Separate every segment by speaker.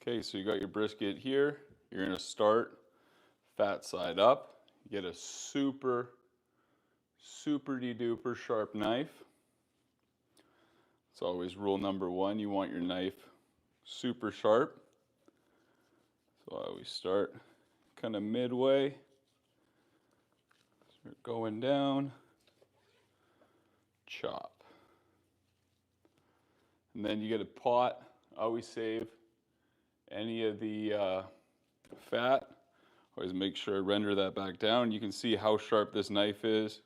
Speaker 1: Okay, so you got your brisket here. You're gonna start fat side up. You get a super duper sharp knife. It's always rule number one. You want your knife super sharp. So I always start kind of midway. Start going down. Chop. And then you get a pot. Always save any of the fat. Always make sure to render that back down. You can see how sharp this knife is.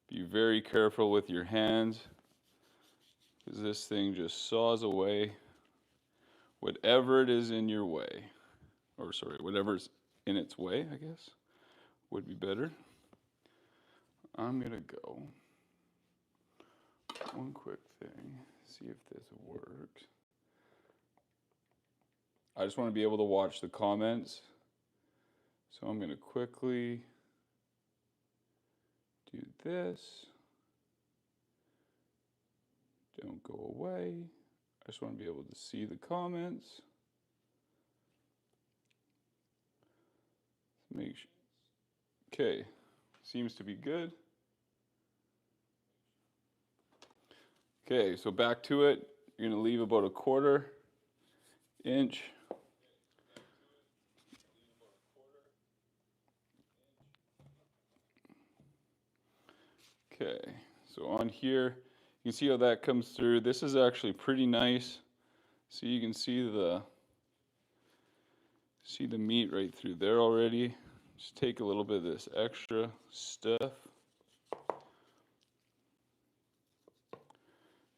Speaker 1: Be very careful with your hands, because this thing just saws away whatever it is in your way. Or sorry, whatever's in its way, I guess, would be better. I'm gonna go one quick thing, see if this works. I just want to be able to watch the comments. So I'm gonna quickly do this. Don't go away. I just want to be able to see the comments. Make sure. Okay, seems to be good. Okay, so back to it. You're gonna leave about a 1/4 inch. Okay, so on here, you can see how that comes through. This is actually pretty nice. So you can see the meat right through there already. Just take a little bit of this extra stuff. I'm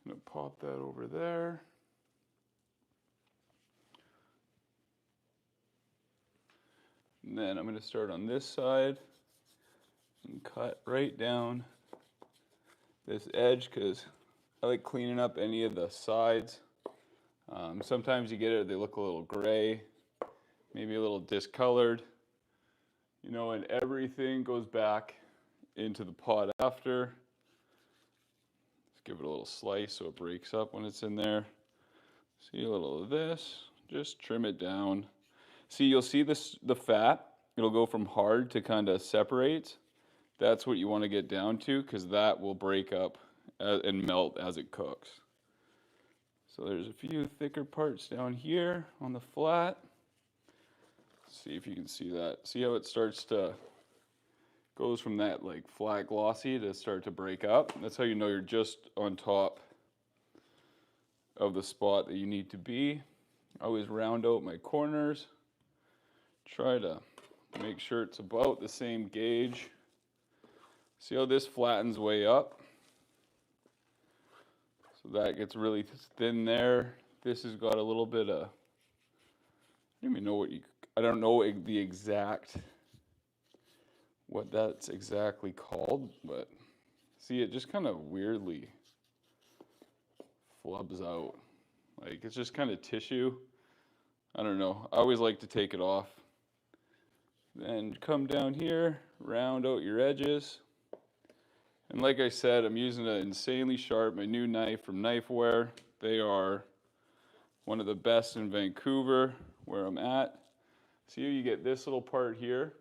Speaker 1: gonna pop that over there. And then I'm gonna start on this side and cut right down this edge, because I like cleaning up any of the sides. Sometimes you get it, they look a little gray, maybe a little discolored, you know, and everything goes back into the pot after. Let's give it a little slice so it breaks up when it's in there. See a little of this, just trim it down. See, you'll see this, the fat, it'll go from hard to kind of separate. That's what you want to get down to, because that will break up and melt as it cooks. So there's a few thicker parts down here on the flat. See if you can see that. See how it starts to, goes from that like flat glossy to start to break up. That's how you know you're just on top of the spot that you need to be. I always round out my corners. Try to make sure it's about the same gauge. See how this flattens way up? So that gets really thin there. This has got a little bit of, I don't even know I don't know the exact, what that's exactly called, but see, it just kind of weirdly flubs out. Like, it's just kind of tissue. I don't know. I always like to take it off. Then come down here, round out your edges. And like I said, I'm using an insanely sharp, my new knife from Knifeware. They are one of the best in Vancouver, where I'm at. See how you get this little part here?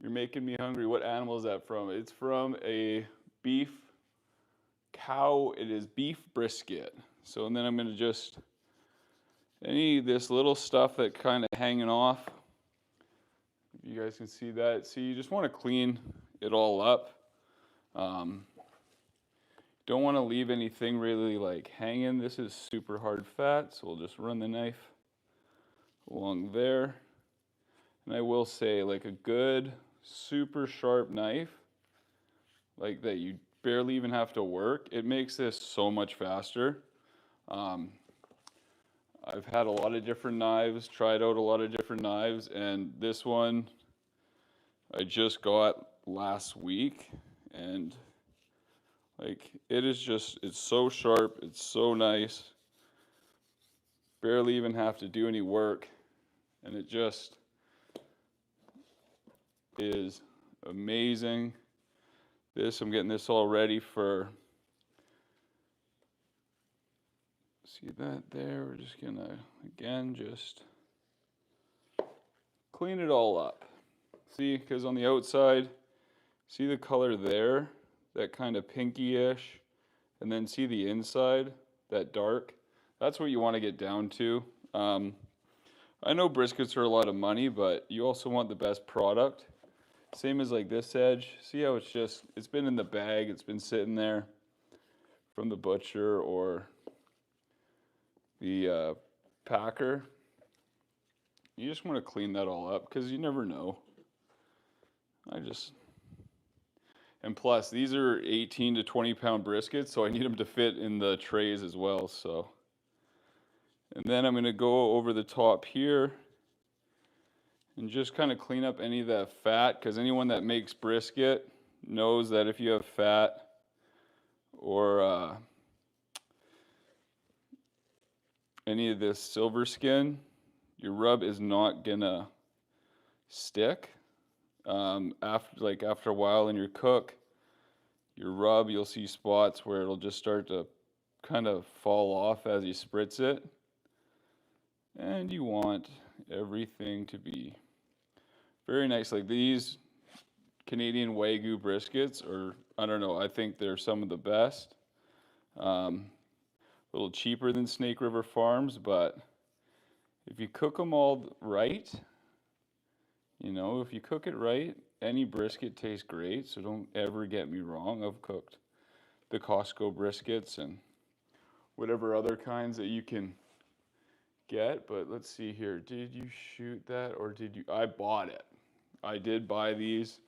Speaker 1: You're making me hungry. What animal is that from? It's from a beef cow. It is beef brisket. So, and then I'm gonna just, this little stuff that kind of hanging off, if you guys can see that. See, you just want to clean it all up. Don't want to leave anything really like hanging. This is super hard fat, so we'll just run the knife along there. And I will say, like, a good super sharp knife like that, you barely even have to work, it makes this so much faster. I've had a lot of different knives, tried out a lot of different knives, and this one I just got last week, and like, it is just, it's so sharp, it's so nice, barely even have to do any work, and it just is amazing. I'm getting this all ready for See that there? We're just gonna, again, just clean it all up. See, because on the outside, see the color there? That kind of pinky-ish. And then see the inside, that dark? That's what you want to get down to. I know briskets are a lot of money, but you also want the best product. Same as like this edge. See how it's been in the bag, it's been sitting there from the butcher or the packer. You just want to clean that all up because you never know. And plus, these are 18 to 20 pound briskets, so I need them to fit in the trays as well. So, and then I'm going to go over the top here and just kind of clean up any of that fat, because anyone that makes brisket knows that if you have fat or any of this silver skin, your rub is not gonna stick. After a while in your cook, your rub, you'll see spots where it'll just start to kind of fall off as you spritz it. And you want everything to be very nice. Like these Canadian Wagyu briskets, or I don't know, I think they're some of the best. A little cheaper than Snake River Farms, but if you cook them all right, if you cook it right, any brisket tastes great. So don't ever get me wrong. I've cooked the Costco briskets and whatever other kinds that you can get. But let's see here. Did you shoot that or did you? I bought it. I did buy these.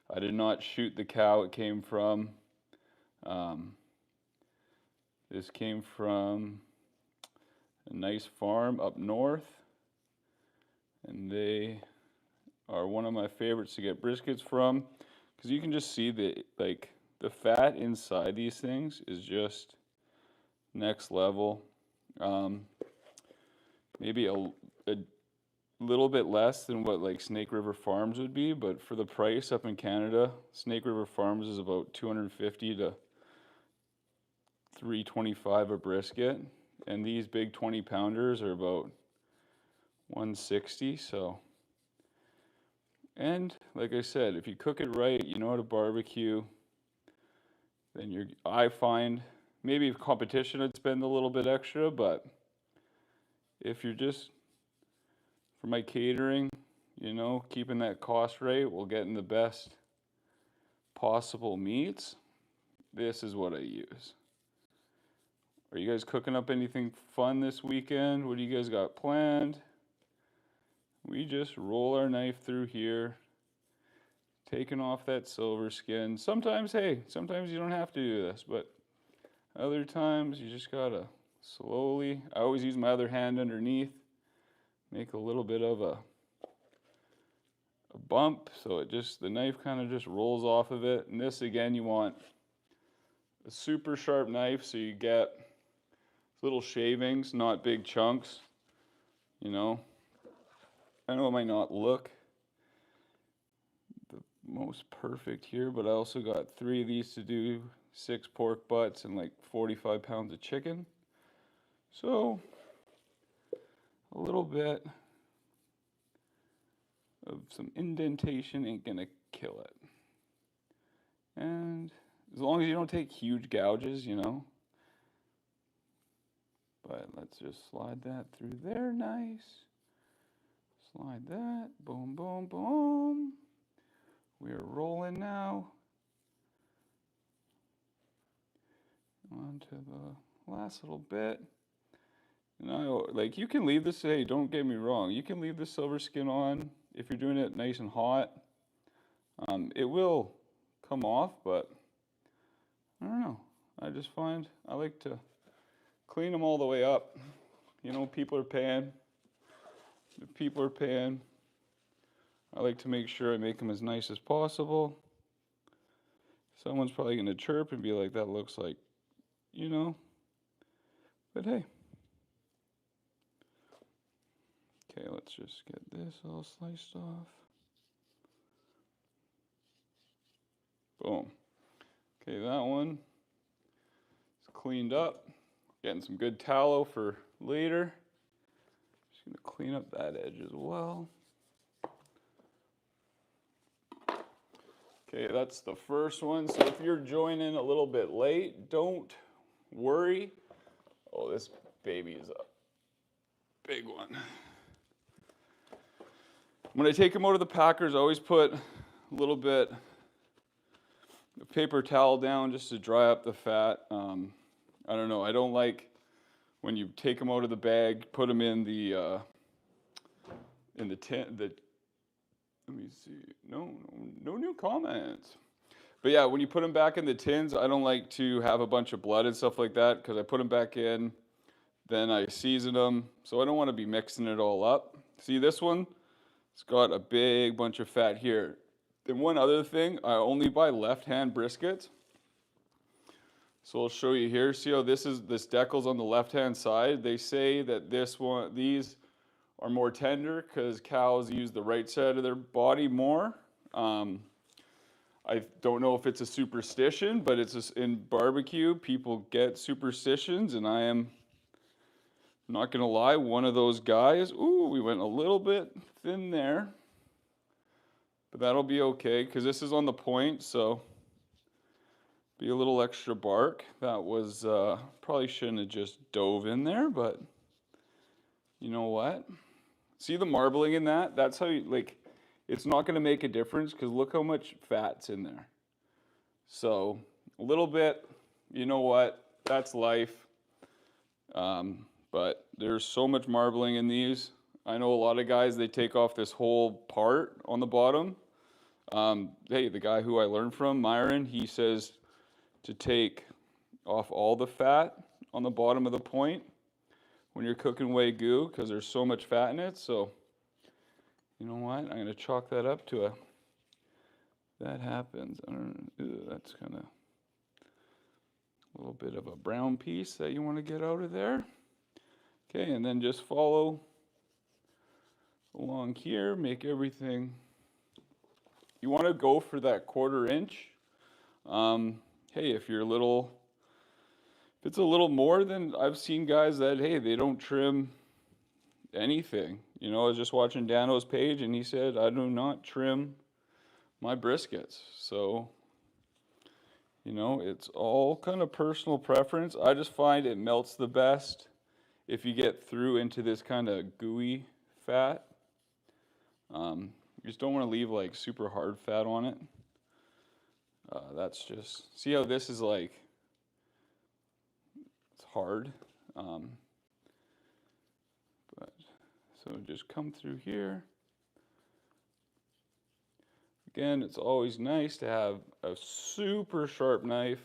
Speaker 1: I did not shoot the cow it came from. This came from a nice farm up north. And they are one of my favorites to get briskets from, because you can just see the fat inside these things is just next level. Maybe a little bit less than what like Snake River Farms would be, but for the price up in Canada, Snake River Farms is about $250 to $325 a brisket, and these big 20 pounders are about $160. So, and like I said, if you cook it right, you know how to barbecue, then I find maybe if competition I'd spend a little bit extra, but if you're just for my catering, keeping that cost rate while getting the best possible meats, this is what I use. Are you guys cooking up anything fun this weekend? What do you guys got planned? We just roll our knife through here, taking off that silver skin. Sometimes you don't have to do this, but other times you just gotta slowly. I always use my other hand underneath, make a little bit of a bump, so the knife kind of just rolls off of it. And this again, you want a super sharp knife so you get little shavings, not big chunks. I know it might not look the most perfect here, but I also got 3 of these to do 6 pork butts and like 45 pounds of chicken. So a little bit of some indentation ain't gonna kill it. And as long as you don't take huge gouges, But let's just slide that through there, nice. Slide that, boom, boom, boom. We're rolling now. On to the last little bit. And you can leave this, hey, don't get me wrong, you can leave the silver skin on if you're doing it nice and hot. It will come off, but I don't know. I just find I like to clean them all the way up. People are paying. If people are paying, I like to make sure I make them as nice as possible. Someone's probably going to chirp and be like, that looks like, But hey. Okay, let's just get this all sliced off. Boom. Okay, that one is cleaned up. Getting some good tallow for later. Just gonna clean up that edge as well. Okay, that's the first one. So if you're joining a little bit late, don't worry. Oh, this baby is a big one. When I take them out of the packers, I always put a little bit of paper towel down just to dry up the fat. I don't know. I don't like when you take them out of the bag, put them in the tin. Let me see. No new comments. But yeah, when you put them back in the tins, I don't like to have a bunch of blood and stuff like that because I put them back in, then I season them. So I don't want to be mixing it all up. See this one? It's got a big bunch of fat here. Then one other thing, I only buy left-hand briskets. So I'll show you here. See how this decal's on the left-hand side? They say that these are more tender because cows use the right side of their body more. I don't know if it's a superstition, but it's just in barbecue, people get superstitions, and I am not gonna lie, one of those guys. Ooh, we went a little bit thin there, but that'll be okay because this is on the point, so be a little extra bark. That was probably shouldn't have just dove in there, but you know what? See the marbling in that? That's how you like. It's not going to make a difference because look how much fat's in there. So a little bit, you know what? That's life. But there's so much marbling in these. I know a lot of guys, they take off this whole part on the bottom. Hey, the guy who I learned from, Myron, he says to take off all the fat on the bottom of the point when you're cooking Wagyu because there's so much fat in it. So you know what? I'm going to chalk that up to that happens. I don't know. That's kind of a little bit of a brown piece that you want to get out of there. Okay, and then just follow along here. Make everything. You want to go for that 1/4 inch. Hey, if it's a little more than I've seen guys that, hey, they don't trim anything. You know, I was just watching Dano's page and he said, I do not trim my briskets. So, you know, it's all kind of personal preference. I just find it melts the best if you get through into this kind of gooey fat. You just don't want to leave like super hard fat on it. That's just, see how this is like, it's hard. So just come through here. Again, it's always nice to have a super sharp knife.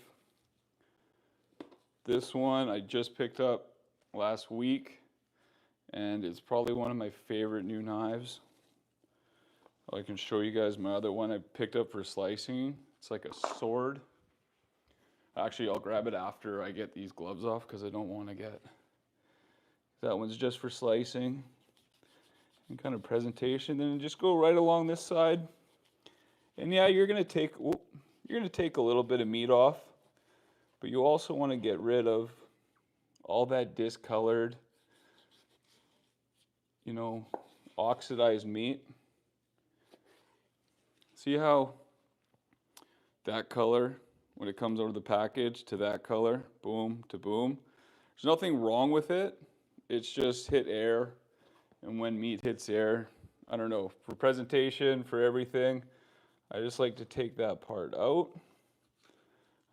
Speaker 1: This one I just picked up last week, and it's probably one of my favorite new knives. I can show you guys my other one I picked up for slicing. It's like a sword. Actually, I'll grab it after I get these gloves off because I don't want to get. That one's just for slicing and kind of presentation. Then just go right along this side. And yeah, you're gonna take a little bit of meat off, but you also want to get rid of all that discolored, you know, oxidized meat. See how that color, when it comes out of the package to that color, boom to boom. There's nothing wrong with it. It's just hit air, and when meat hits air, I don't know, for presentation, for everything, I just like to take that part out.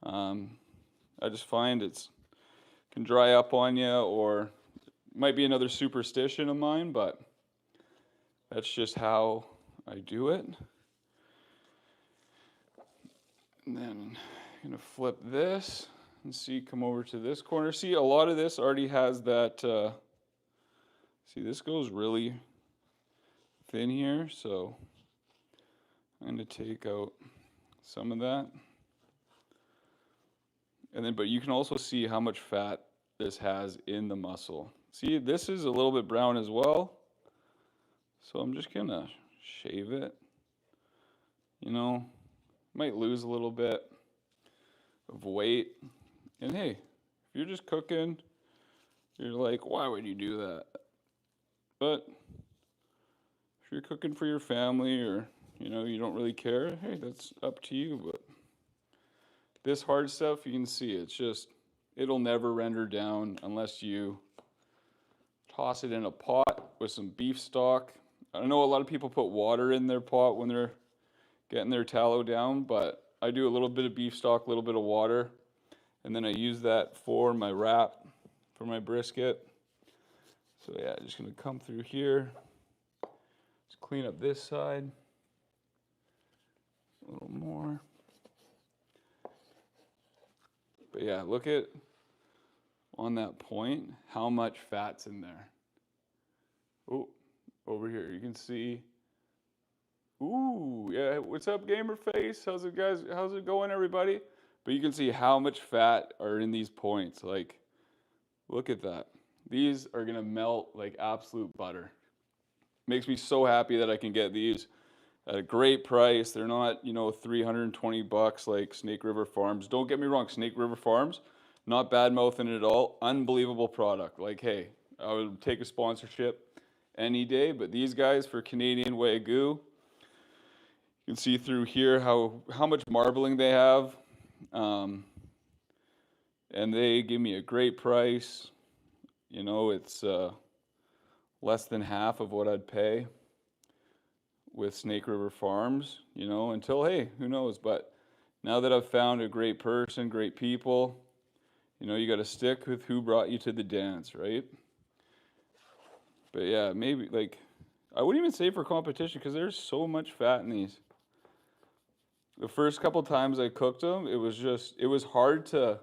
Speaker 1: I just find it can dry up on you, or it might be another superstition of mine, but that's just how I do it. And then I'm gonna flip this and see, come over to this corner. See, a lot of this already has that, see, this goes really thin here, so I'm gonna take out some of that. And then, but you can also see how much fat this has in the muscle. See, this is a little bit brown as well. So I'm just gonna shave it. You know, might lose a little bit of weight. And hey, if you're just cooking, You're like, why would you do that? But if you're cooking for your family or, you don't really care, hey, that's up to you. But this hard stuff, you can see it'll never render down unless you toss it in a pot with some beef stock. I know a lot of people put water in their pot when they're getting their tallow down, but I do a little bit of beef stock, a little bit of water, and then I use that for my wrap for my brisket. So yeah, just gonna come through here, just clean up this side a little more. But yeah, look at on that point how much fat's in there. Oh, over here you can see. Ooh, yeah. What's up, gamer face? How's it, guys? How's it going, everybody? But you can see how much fat are in these points. Like, look at that. These are gonna melt like absolute butter. Makes me so happy that I can get these at a great price. They're not, $320 like Snake River Farms. Don't get me wrong, Snake River Farms, not bad mouthing it at all. Unbelievable product. Like, hey, I would take a sponsorship any day. But these guys for Canadian Wagyu. You can see through here how much marbling they have. And they give me a great price. It's less than half of what I'd pay with Snake River Farms, until, hey, who knows? But now that I've found a great person, great people, you got to stick with who brought you to the dance, right? But yeah, maybe, like, I wouldn't even say for competition because there's so much fat in these. The first couple times I cooked them, it was hard to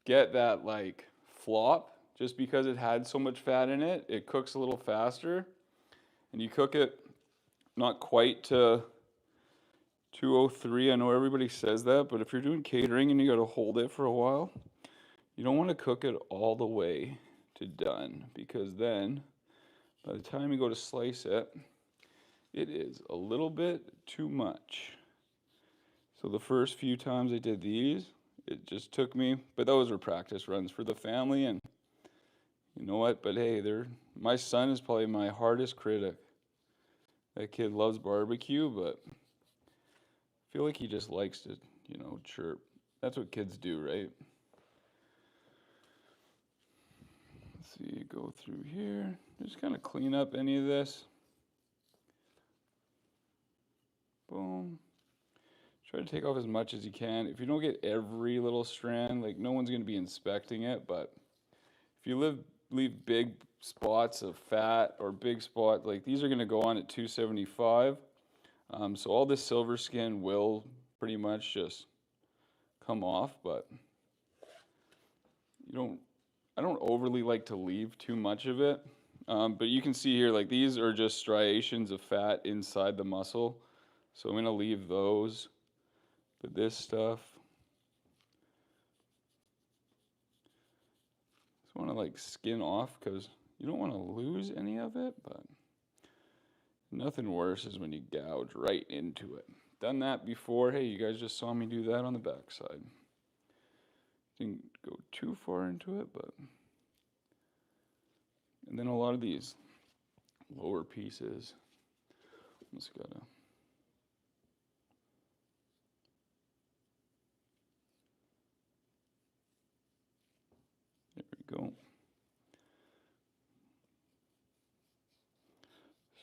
Speaker 1: get that like flop just because it had so much fat in it. It cooks a little faster and you cook it not quite to 203. I know everybody says that, but if you're doing catering and you got to hold it for a while, you don't want to cook it all the way to done because then by the time you go to slice it, it is a little bit too much. So the first few times I did these, it just took me, but those were practice runs for the family, and you know what? But hey, my son is probably my hardest critic. That kid loves barbecue, but I feel like he just likes to, chirp. That's what kids do, right? Let's see, go through here. Just kind of clean up any of this. Boom. Try to take off as much as you can. If you don't get every little strand, like no one's going to be inspecting it, but if you leave big spots of fat or big spot, like these are going to go on at 275. So all this silver skin will pretty much just come off, but I don't overly like to leave too much of it. But you can see here, like these are just striations of fat inside the muscle. So I'm going to leave those. But this stuff, just want to like skin off because you don't want to lose any of it, but nothing worse is when you gouge right into it. Done that before. Hey, you guys just saw me do that on the backside. Didn't go too far into it, but and then a lot of these lower pieces, just gotta. There we go.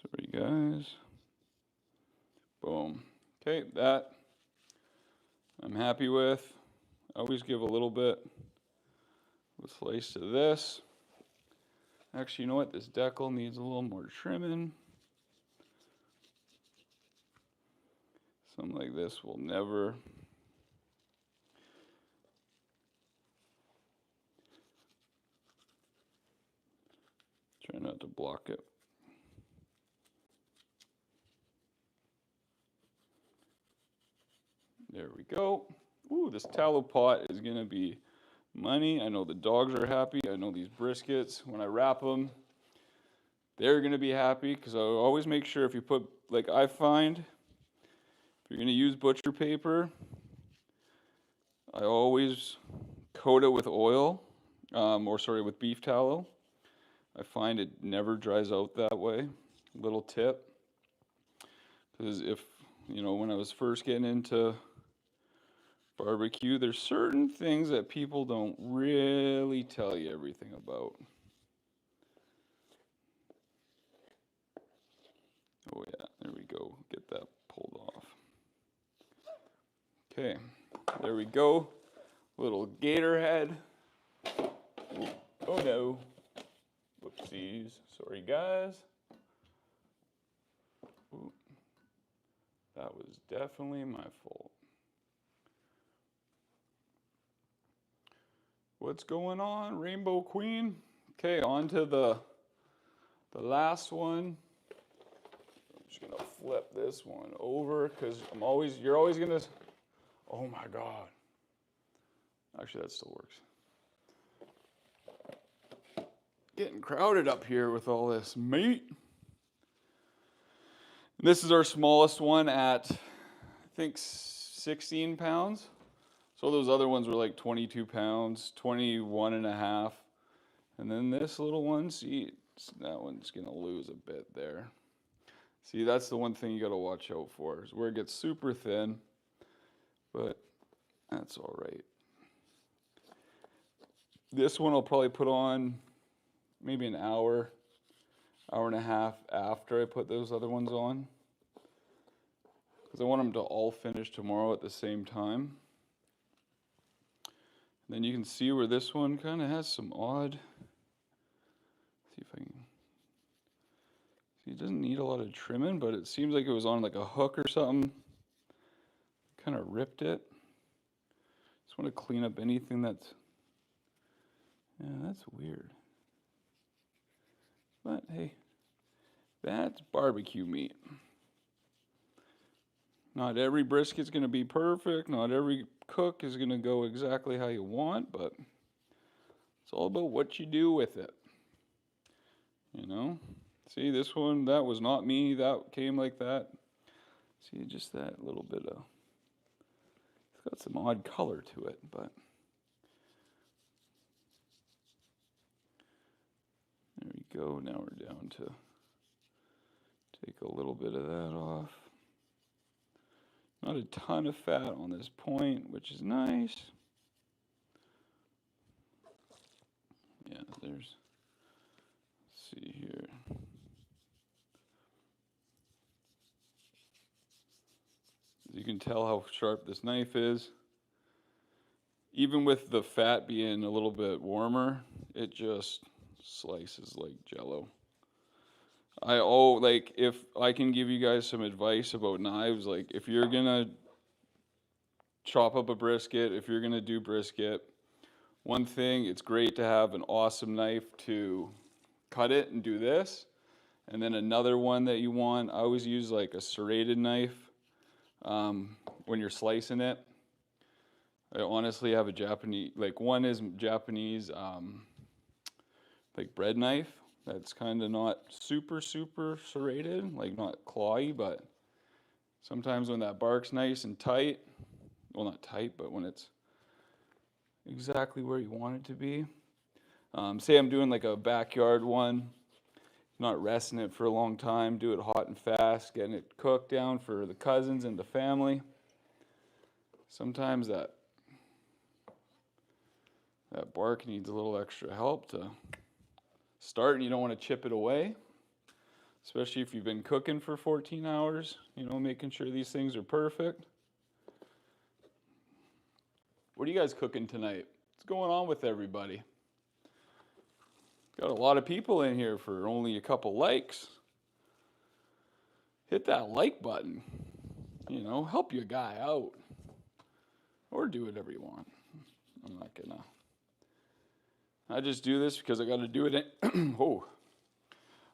Speaker 1: Sorry, guys. Boom. Okay, that I'm happy with. I always give a little bit of a slice to this. Actually, you know what? This decal needs a little more trimming. Something like this will never. Try not to block it. There we go. Ooh, this tallow pot is going to be money. I know the dogs are happy. I know these briskets, when I wrap them, they're going to be happy because I always make sure if you put, like I find, if you're going to use butcher paper, I always coat it with oil or sorry, with beef tallow. I find it never dries out that way. Little tip, because if, when I was first getting into barbecue, there's certain things that people don't really tell you everything about. Oh yeah, there we go. Get that pulled off. Okay, there we go. Little gator head. Oh no. Whoopsies. Sorry guys. Ooh, that was definitely my fault. What's going on, Rainbow Queen? Okay, on to the last one. I'm just gonna flip this one over because you're always gonna, oh my God. Actually, that still works. Getting crowded up here with all this meat. This is our smallest one at, I think, 16 pounds. So those other ones were like 22 pounds, 21 and a half. And then this little one, see, that one's gonna lose a bit there. See, that's the one thing you gotta watch out for, is where it gets super thin, but that's all right. This one I'll probably put on maybe an hour and a half after I put those other ones on, because I want them to all finish tomorrow at the same time. And then you can see where this one kind of has some odd, see if I can, see, it doesn't need a lot of trimming, but it seems like it was on like a hook or something. Kind of ripped it. Just want to clean up anything that's, yeah, that's weird. But hey, that's barbecue meat. Not every brisket's going to be perfect. Not every cook is going to go exactly how you want, but it's all about what you do with it. See, this one, that was not me. That came like that. See, just that little bit of, it's got some odd color to it, but there we go. Now we're down to take a little bit of that off. Not a ton of fat on this point, which is nice. Yeah, let's see here. As you can tell how sharp this knife is. Even with the fat being a little bit warmer, it just slices like jello. If I can give you guys some advice about knives, like if you're gonna chop up a brisket, if you're gonna do brisket, one thing, it's great to have an awesome knife to cut it and do this. And then another one that you want, I always use like a serrated knife when you're slicing it. I honestly have a Japanese, one is Japanese like bread knife. That's kind of not super serrated, like not clawy, but sometimes when that bark's nice and tight, well, not tight, but when it's exactly where you want it to be. Say I'm doing like a backyard one, not resting it for a long time, do it hot and fast, getting it cooked down for the cousins and the family. Sometimes that bark needs a little extra help to start, and you don't want to chip it away, especially if you've been cooking for 14 hours, making sure these things are perfect. What are you guys cooking tonight? What's going on with everybody? Got a lot of people in here for only a couple likes. Hit that like button. Help your guy out. Or do whatever you want. I'm not gonna. I just do this because I got to do it.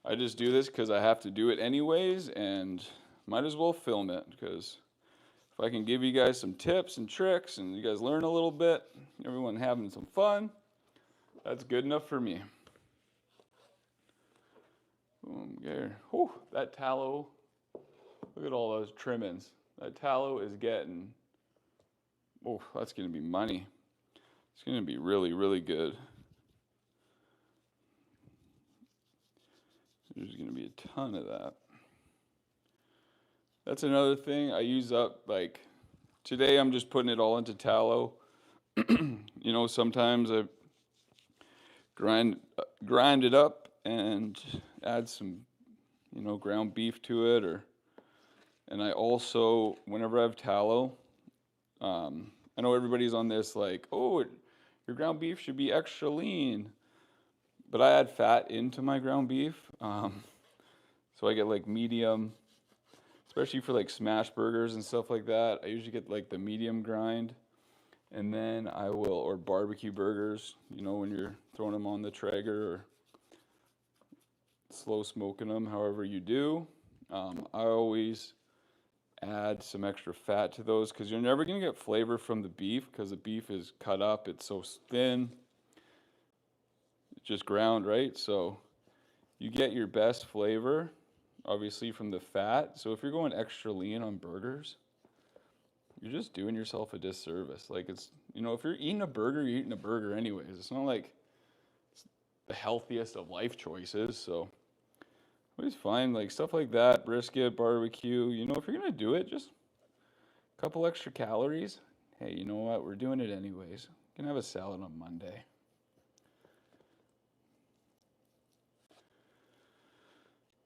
Speaker 1: I just do this because I have to do it anyways, and might as well film it, because if I can give you guys some tips and tricks and you guys learn a little bit, everyone having some fun, that's good enough for me. Boom, there. Whew, that tallow, look at all those trimmings. That tallow is getting, that's going to be money. It's going to be really, really good. There's going to be a ton of that. That's another thing I use up, like, today I'm just putting it all into tallow. You know, sometimes I grind it up and add some, you know, ground beef to it, and I also, whenever I have tallow, I know everybody's on this like, oh, your ground beef should be extra lean, but I add fat into my ground beef, so I get like medium, especially for like smash burgers and stuff like that. I usually get like the medium grind, and then I will, or barbecue burgers, you know, when you're throwing them on the Traeger or slow smoking them, however you do. I always add some extra fat to those because you're never going to get flavor from the beef because the beef is cut up. It's so thin. It's just ground, right? So you get your best flavor, obviously, from the fat. So if you're going extra lean on burgers, you're just doing yourself a disservice. Like, it's, you know, if you're eating a burger, you're eating a burger anyways. It's not like it's the healthiest of life choices. So I always find like stuff like that, brisket, barbecue, you know, if you're going to do it, just a couple extra calories. Hey, you know what? We're doing it anyways. You can have a salad on Monday.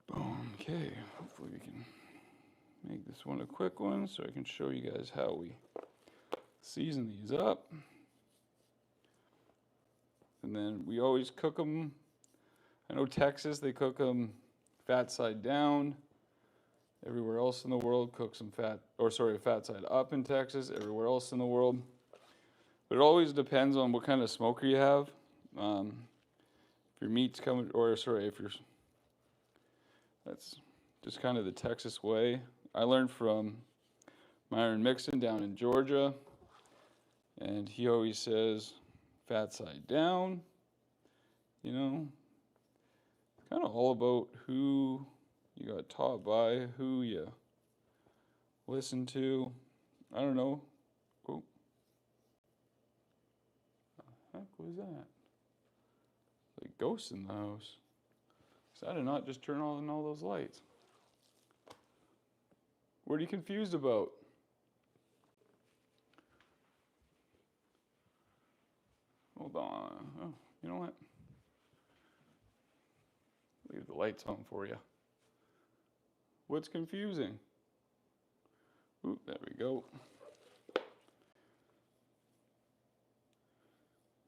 Speaker 1: Boom. Okay. Hopefully we can make this one a quick one so I can show you guys how we season these up. And then we always cook them. I know Texas, they cook them fat side down. Everywhere else in the world cooks them fat side up in Texas. Everywhere else in the world. But it always depends on what kind of smoker you have. If your meat's coming, that's just kind of the Texas way. I learned from Myron Mixon down in Georgia, and he always says fat side down. You know, kind of all about who you got taught by, who you listen to. I don't know. Oh, the heck was that? Like ghosts in the house. So I did not just turn on all those lights. What are you confused about? Hold on. Oh, you know what? Leave the lights on for you. What's confusing? Ooh, there we go.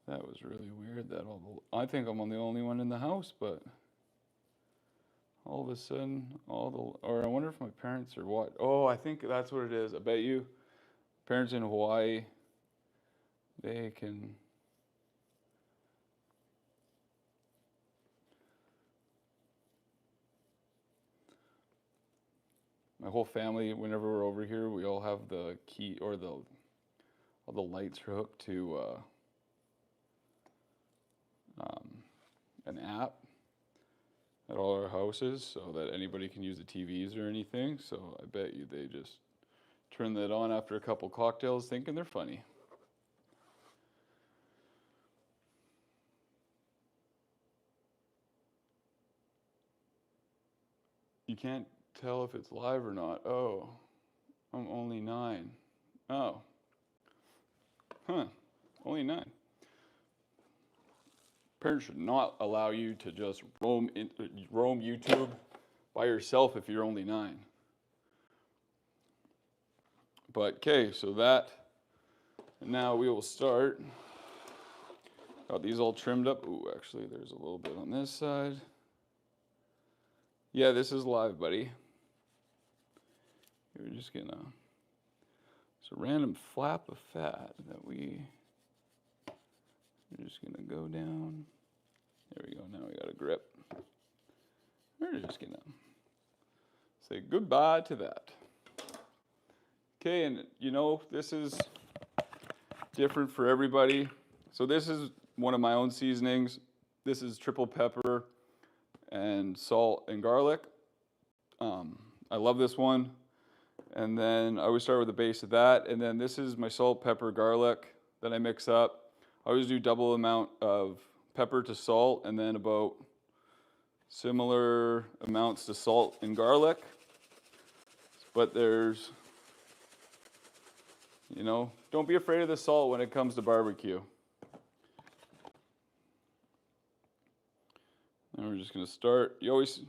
Speaker 1: That was really weird. I think I'm the only one in the house, but all of a sudden, or I wonder if my parents are what? Oh, I think that's what it is. I bet you, parents in Hawaii, they can. My whole family, whenever we're over here, we all have the key or all the lights are hooked to an app at all our houses so that anybody can use the TVs or anything. So I bet you they just turn that on after a couple cocktails thinking they're funny. You can't tell if it's live or not. Oh, I'm only 9. Oh. Huh. Only 9. Parents should not allow you to just roam YouTube by yourself if you're only 9. But okay, so that, now we will start. Got these all trimmed up. Ooh, actually, there's a little bit on this side. Yeah, this is live, buddy. We're just gonna, it's a random flap of fat that we're just gonna go down. There we go, now we got a grip. We're just gonna say goodbye to that. Okay, and you know, this is different for everybody. So this is one of my own seasonings. This is triple pepper and salt and garlic. I love this one. And then I always start with the base of that. And then this is my salt, pepper, garlic that I mix up. I always do double amount of pepper to salt and then about similar amounts to salt and garlic, but there's, you know, don't be afraid of the salt when it comes to barbecue. And we're just going to start. You always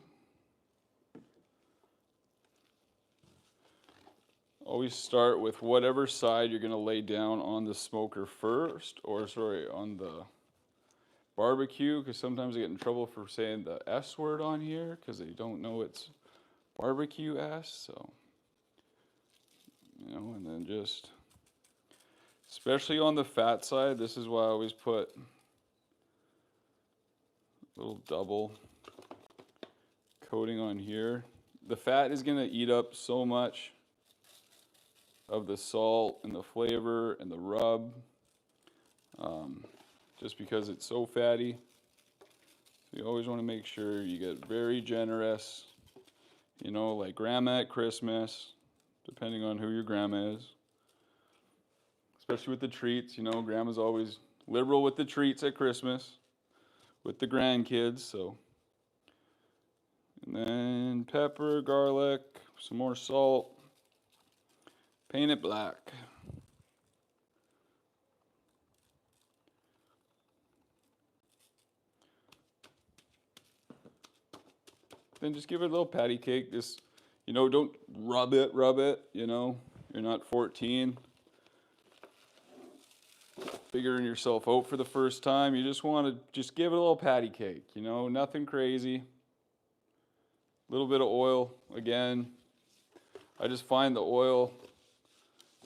Speaker 1: start with whatever side you're going to lay down on the smoker first, or sorry, on the barbecue, because sometimes I get in trouble for saying the S word on here because they don't know it's barbecue S. So, you know, and then just, especially on the fat side, this is why I always put a little double coating on here. The fat is going to eat up so much of the salt and the flavor and the rub, just because it's so fatty. So you always want to make sure you get very generous, you know, like grandma at Christmas, depending on who your grandma is. Especially with the treats, you know, grandma's always liberal with the treats at Christmas with the grandkids, so. And then pepper, garlic, some more salt. Paint it black. Then just give it a little patty cake. This, you know, don't rub it, you know. You're not 14. Figuring yourself out for the first time. You just want to just give it a little patty cake, you know, nothing crazy. A little bit of oil, again. I just find the oil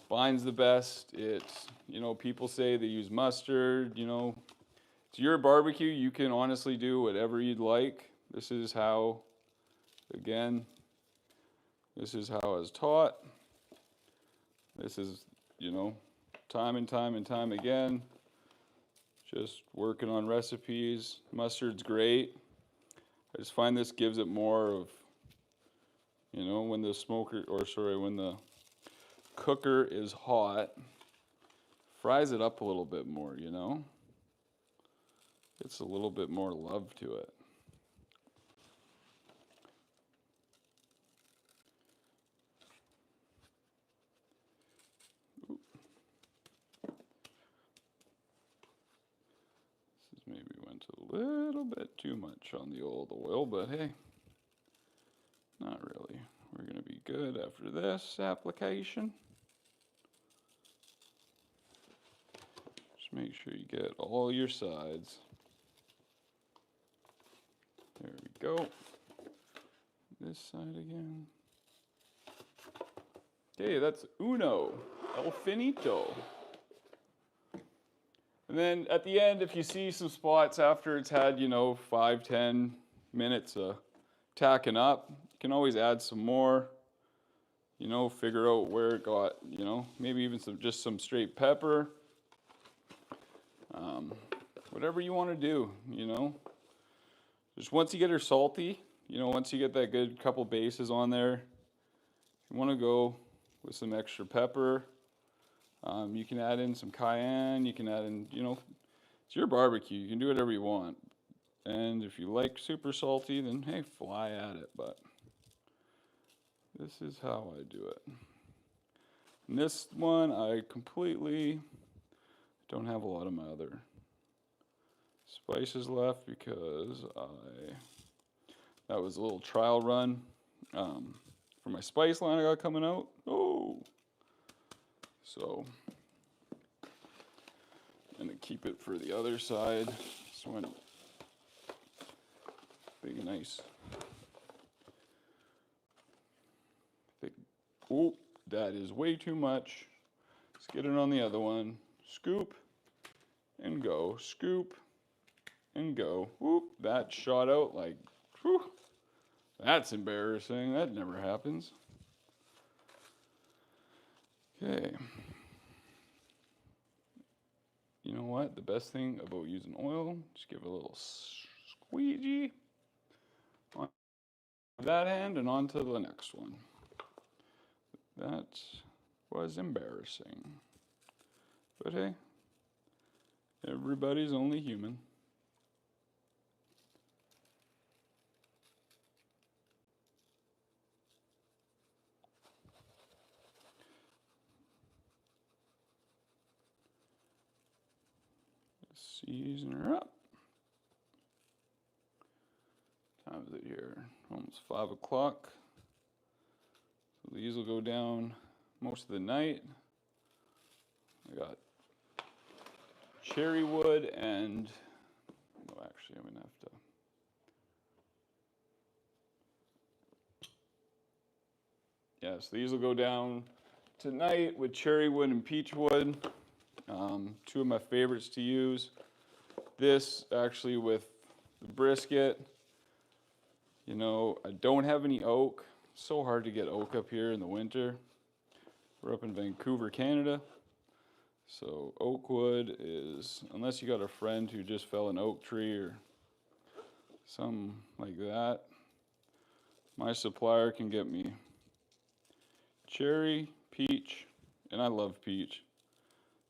Speaker 1: binds the best. It's, you know, people say they use mustard, you know. It's your barbecue. You can honestly do whatever you'd like. This is how, again, this is how I was taught. This is, you know, time and time again. Just working on recipes. Mustard's great. I just find this gives it more of, you know, when the smoker, or sorry, when the cooker is hot, fries it up a little bit more, you know? It's a little bit more love to it. This is maybe went a little bit too much on the old oil, but hey, not really. We're going to be good after this application. Just make sure you get all your sides. There we go. This side again. Okay, that's uno, el finito. And then at the end, if you see some spots after it's had, you know, 5-10 minutes tacking up, you can always add some more. You know, figure out where it got, you know, maybe even just some straight pepper. Whatever you want to do, you know. Just once you get her salty, you know, once you get that good couple bases on there, you want to go with some extra pepper. You can add in some cayenne. You can add in, you know, it's your barbecue. You can do whatever you want. And if you like super salty, then hey, fly at it. But this is how I do it. And this one, I completely don't have a lot of my other spices left because that was a little trial run for my spice line I got coming out. Oh, so I'm gonna keep it for the other side. So when big nice thick. Oh, that is way too much. Let's get it on the other one. Scoop and go. Scoop and go. Whoop, that shot out like, whew, that's embarrassing. That never happens. Okay. You know what? The best thing about using oil, just give it a little squeegee on that hand and on to the next one. That was embarrassing. But hey, everybody's only human. Season her up. Time is it here? Almost 5 o'clock. So these will go down most of the night. I got cherry wood and, no, actually I'm gonna have to. Yeah, so these will go down tonight with cherry wood and peach wood. Two of my favorites to use. This actually with the brisket. You know, I don't have any oak. So hard to get oak up here in the winter. We're up in Vancouver, Canada. So oak wood is, unless you got a friend who just fell an oak tree or something like that, my supplier can get me cherry, peach, and I love peach,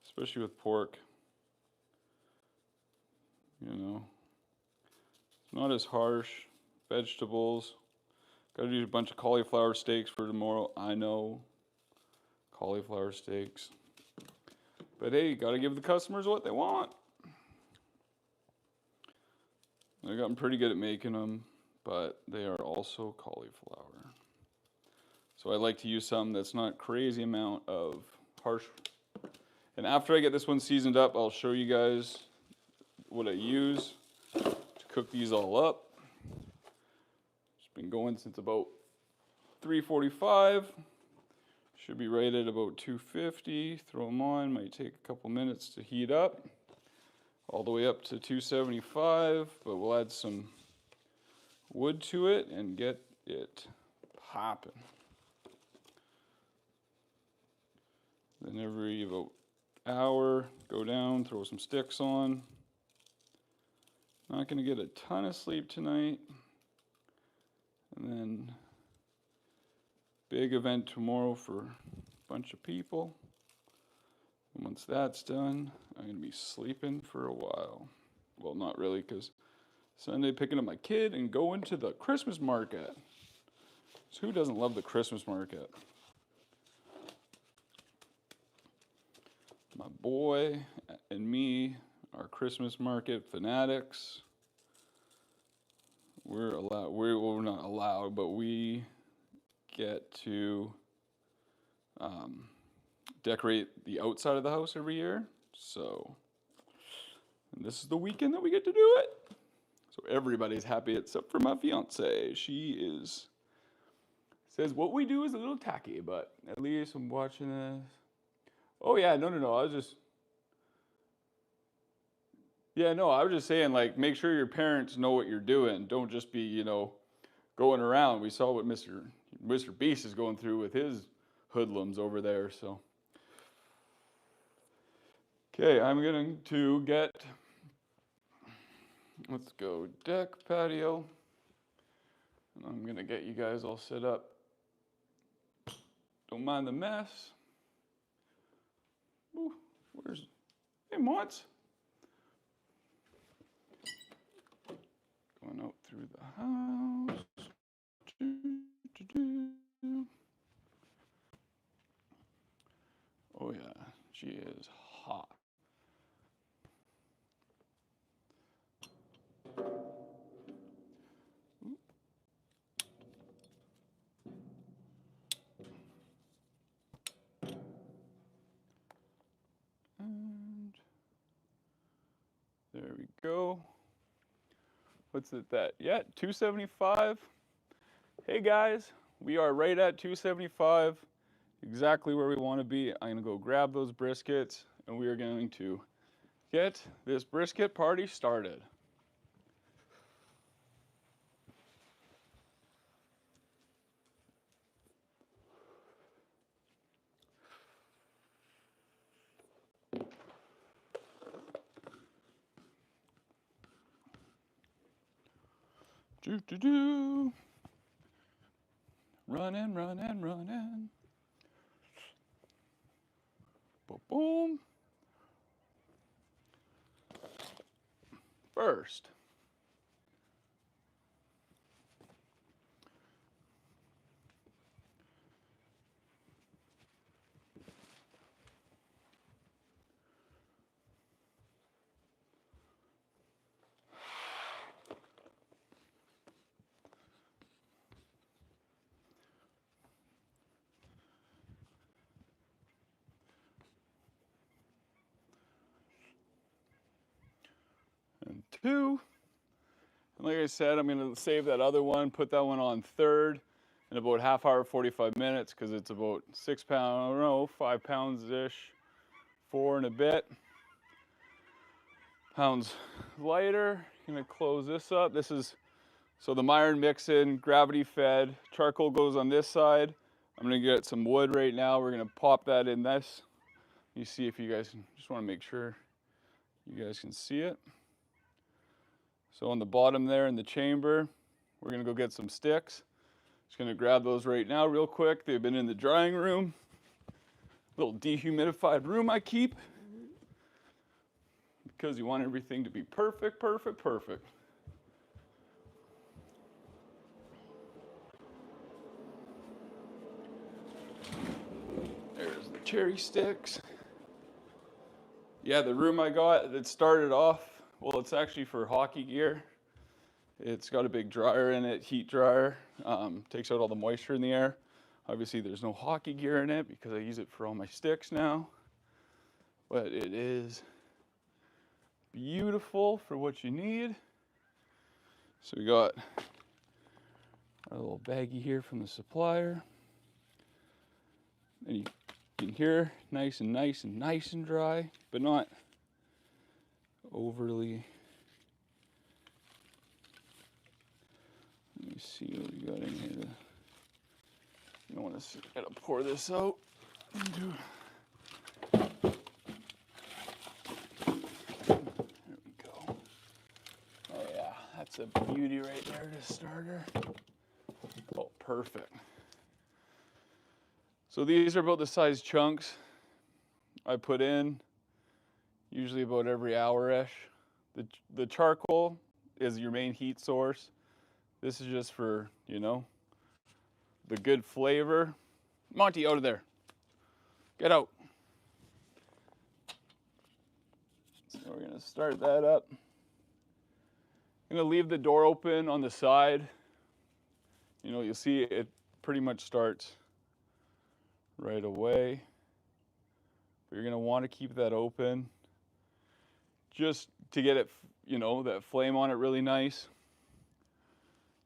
Speaker 1: especially with pork. You know, it's not as harsh. Vegetables. Got to do a bunch of cauliflower steaks for tomorrow. I know, cauliflower steaks. But hey, got to give the customers what they want. I've gotten pretty good at making them, but they are also cauliflower. So I like to use some that's not crazy amount of harsh. And after I get this one seasoned up, I'll show you guys what I use to cook these all up. Been going since about 3:45. Should be right at about 250. Throw them on. Might take a couple minutes to heat up. All the way up to 275, but we'll add some wood to it and get it popping. Then every about hour, go down, throw some sticks on. Not gonna get a ton of sleep tonight. And then big event tomorrow for a bunch of people. And once that's done, I'm going to be sleeping for a while. Well, not really, because Sunday picking up my kid and going to the Christmas market. So who doesn't love the Christmas market? My boy and me are Christmas market fanatics. We're not allowed, but we get to decorate the outside of the house every year. So, and this is the weekend that we get to do it. So everybody's happy except for my fiance. She says what we do is a little tacky, but at least I'm watching this. Oh yeah, no. I was just saying, like, make sure your parents know what you're doing. Don't just be, going around. We saw what Mr. Beast is going through with his hoodlums over there, so. Okay, I'm going to let's go deck, patio, and I'm going to get you guys all set up. Don't mind the mess. Ooh, hey, Mott's. Going out through the house. Oh yeah, she is hot. And there we go. What's it that? Yeah, 275. Hey guys, we are right at 275, exactly where we want to be. I'm gonna go grab those briskets and we are going to get this brisket party started. Do. Running. Boom. First. 2. And like I said, I'm going to save that other one, put that one on 3rd in about half hour, 45 minutes, because it's about 6 pounds, I don't know, 5 pounds-ish, 4 and a bit pounds lighter. Gonna close this up. This is, so the Myron mix-in, gravity fed, charcoal goes on this side. I'm gonna get some wood right now. We're gonna pop that in this. You see if you guys can, just wanna make sure you guys can see it. So on the bottom there in the chamber, we're gonna go get some sticks. Just gonna grab those right now real quick. They've been in the drying room. Little dehumidified room I keep. Because you want everything to be perfect, perfect, perfect. There's the cherry sticks. Yeah, the room I got that started off, well, it's actually for hockey gear. It's got a big dryer in it, heat dryer. Takes out all the moisture in the air. Obviously, there's no hockey gear in it because I use it for all my sticks now. But it is beautiful for what you need. So we got our little baggie here from the supplier. And you can hear nice and dry, but not overly. Let me see what we got in here. You don't want to, gotta pour this out. That's a beauty right there to start her. Oh, perfect. So these are about the size chunks I put in, usually about every hour-ish. The charcoal is your main heat source. This is just for, you know, the good flavor. Monty, out of there. Get out. So we're gonna start that up. I'm gonna leave the door open on the side. You know, you'll see it pretty much starts right away. But you're gonna want to keep that open just to get it, you know, that flame on it really nice.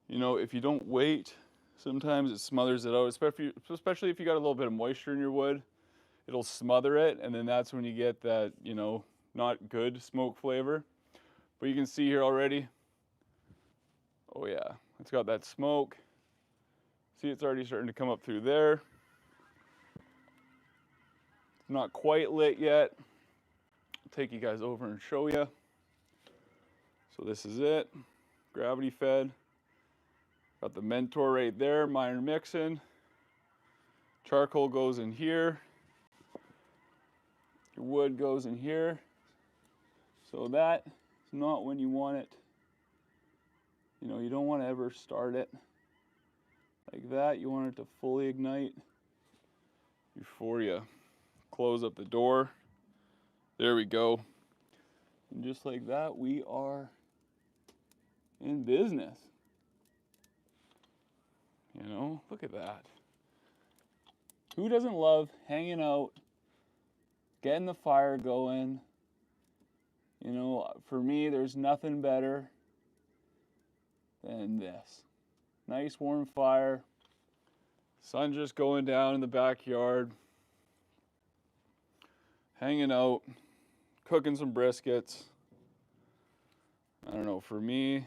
Speaker 1: You know, if you don't wait, sometimes it smothers it out, especially if you got a little bit of moisture in your wood. It'll smother it, and then that's when you get that, you know, not good smoke flavor. But you can see here already, oh yeah, it's got that smoke. See, it's already starting to come up through there. It's not quite lit yet. I'll take you guys over and show you. So this is it, gravity fed. Got the Mentor right there, Myron mixin'. Charcoal goes in here. Your wood goes in here. So that is not when you want it. You know, you don't want to ever start it like that. You want it to fully ignite before you close up the door. There we go. And just like that, we are in business. You know, look at that. Who doesn't love hanging out, getting the fire going? You know, for me, there's nothing better than this. Nice warm fire. Sun just going down in the backyard. Hanging out, cooking some briskets. I don't know, for me,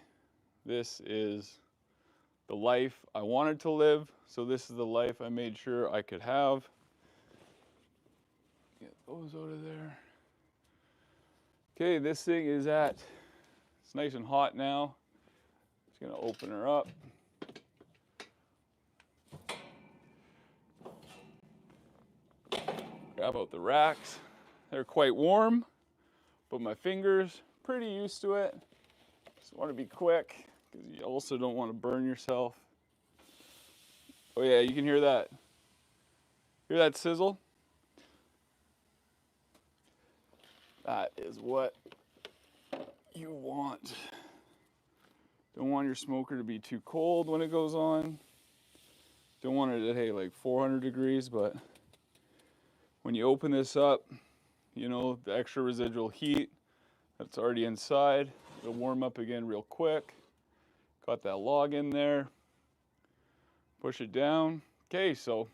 Speaker 1: this is the life I wanted to live, so this is the life I made sure I could have. Get those out of there. Okay, this thing is it's nice and hot now. Just gonna open her up. Grab out the racks. They're quite warm, but my fingers pretty used to it. Just want to be quick, because you also don't want to burn yourself. Oh yeah, you can hear that. Hear that sizzle? That is what you want. Don't want your smoker to be too cold when it goes on. Don't want it at, hey, like 400 degrees, but when you open this up, you know, the extra residual heat that's already inside It'll warm up again real quick. Got that log in there. Push it down. Okay, so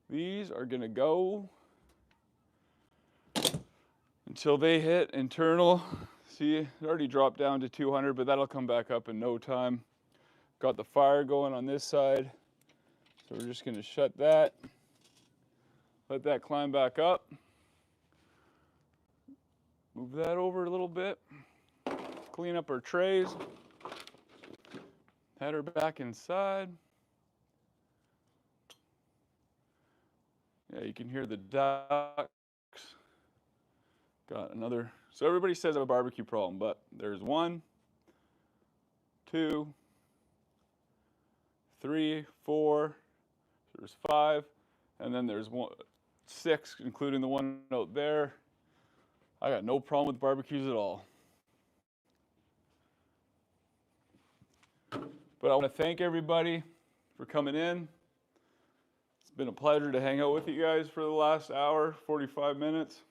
Speaker 1: these are gonna go until they hit internal. See, it already dropped down to 200, but that'll come back up in no time. Got the fire going on this side. So we're just gonna shut that. Let that climb back up. Move that over a little bit. Clean up our trays. Head her back inside. Yeah, you can hear the ducks. Got another. So everybody says I have a barbecue problem, but there's 1, 2, 3, 4. There's 5, and then there's 6, including the one out there. I got no problem with barbecues at all. But I want to thank everybody for coming in. It's been a pleasure to hang out with you guys for the last hour, 45 minutes.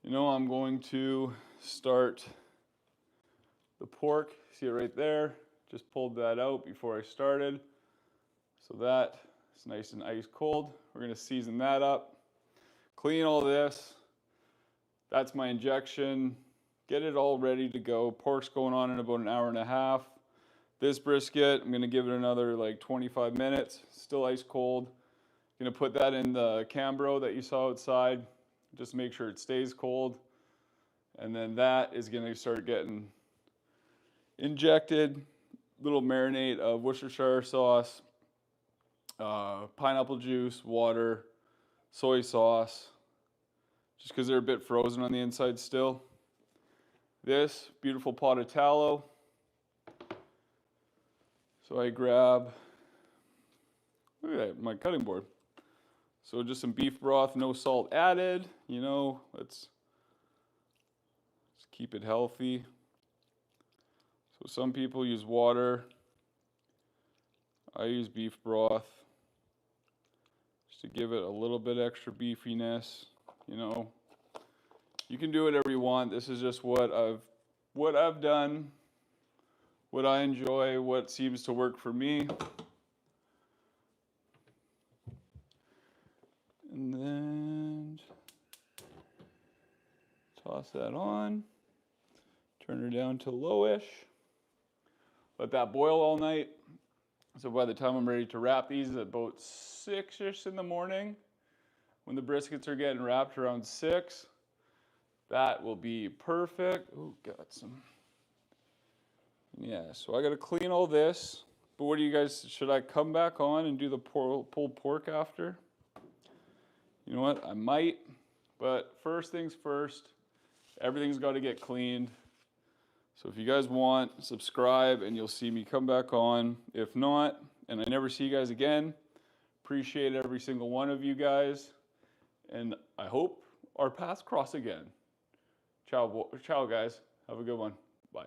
Speaker 1: You know, I'm going to start the pork. See it right there? Just pulled that out before I started. So that is nice and ice cold. We're going to season that up. Clean all this. That's my injection. Get it all ready to go. Pork's going on in about an hour and a half. This brisket, I'm gonna give it another like 25 minutes. Still ice cold. Gonna put that in the Cambro that you saw outside. Just make sure it stays cold. And then that is gonna start getting injected. Little marinade of Worcestershire sauce, pineapple juice, water, soy sauce. Just because they're a bit frozen on the inside still. This beautiful pot of tallow. So I grab, look at that, my cutting board. So just some beef broth, no salt added. You know, let's keep it healthy. So some people use water. I use beef broth just to give it a little bit extra beefiness. You know, you can do whatever you want. This is just what I've done, what I enjoy, what seems to work for me. And then toss that on. Turn her down to lowish. Let that boil all night. So by the time I'm ready to wrap these at about 6-ish in the morning, when the briskets are getting wrapped around 6, that will be perfect. Oh, got some. Yeah, so I got to clean all this. But what do you guys, should I come back on and do the pulled pork after? You know what, I might. But first things first, everything's got to get cleaned. So if you guys want, subscribe and you'll see me come back on. If not, and I never see you guys again, appreciate every single one of you guys. And I hope our paths cross again. Ciao, guys. Have a good one. Bye.